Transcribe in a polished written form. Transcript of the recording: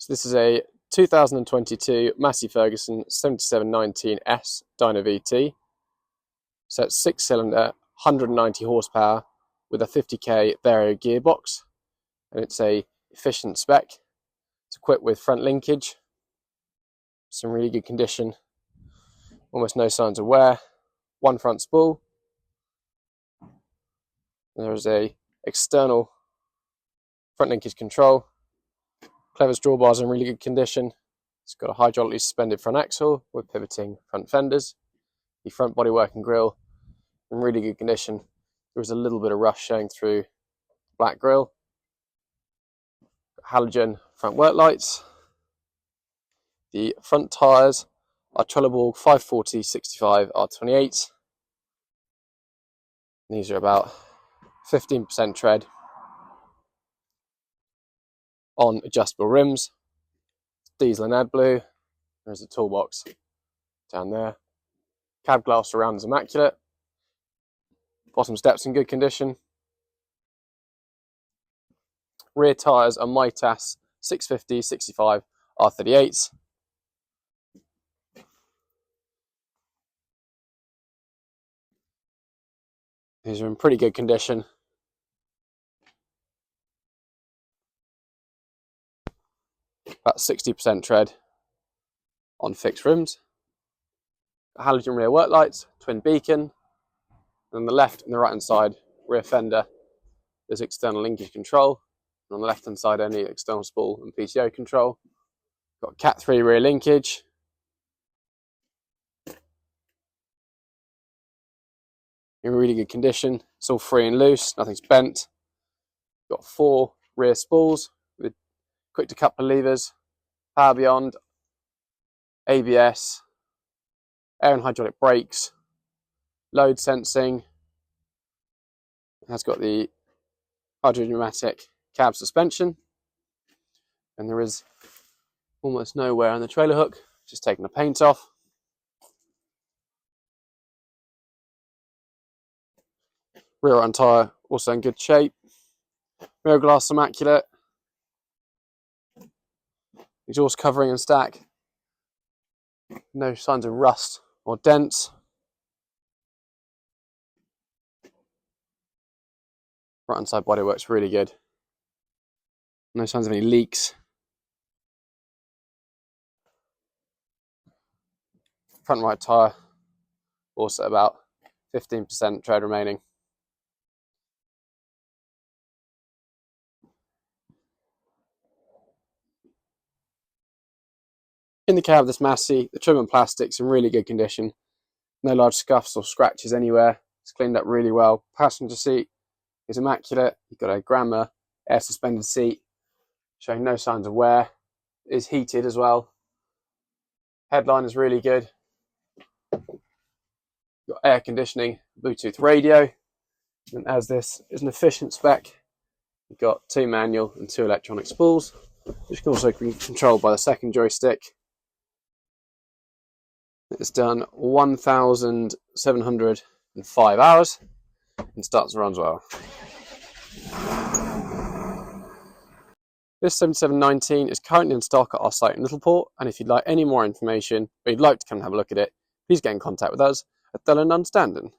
So this is a 2022 Massey Ferguson 7719S Dyna-VT. So it's 6-cylinder, 190 horsepower with a 50k Vario gearbox, and it's a efficient spec. It's equipped with front linkage, some really good condition, almost no signs of wear, one front spool. And there is a external front linkage control. Clever's drawbars in really good condition. It's got a hydraulically suspended front axle with pivoting front fenders. The front bodywork and grille in really good condition. There was a little bit of rust showing through the black grille. Halogen front work lights. The front tyres are Trelleborg 540/65 R28. These are about 15% tread on adjustable rims. Diesel and AdBlue. There's a toolbox down there. Cab glass around is immaculate. Bottom steps in good condition. Rear tyres are Mitas 650/65 R38s. These are in pretty good condition. About 60% tread on fixed rims. Halogen rear work lights, twin beacon, and on the left and the right hand side rear fender there's external linkage control, and on the left hand side only external spool and PTO control. Got Cat 3 rear linkage. In really good condition. It's all free and loose, nothing's bent. Got 4 rear spools with quick to coupler levers, power beyond, ABS, air and hydraulic brakes, load sensing. It has got the hydropneumatic cab suspension, and there is almost no wear on the trailer hook, just taking the paint off. Rear end tyre also in good shape. Mirror glass immaculate. Exhaust covering and stack. No signs of rust or dents. Right hand side body works really good. No signs of any leaks. Front right tyre also about 15% tread remaining. In the cab of this Massey, the trim and plastic's in really good condition. No large scuffs or scratches anywhere. It's cleaned up really well. Passenger seat is immaculate. You've got a Grandma air suspended seat showing no signs of wear. It is heated as well. Headline is really good. You've got air conditioning, Bluetooth radio, and as this is an efficient spec, you've got 2 manual and 2 electronic spools, which can also be controlled by the second joystick. It's done 1,705 hours and starts and runs well. This 7719 is currently in stock at our site in Littleport, and if you'd like any more information or you'd like to come and have a look at it, please get in contact with us at Thurlow Nunn Standen.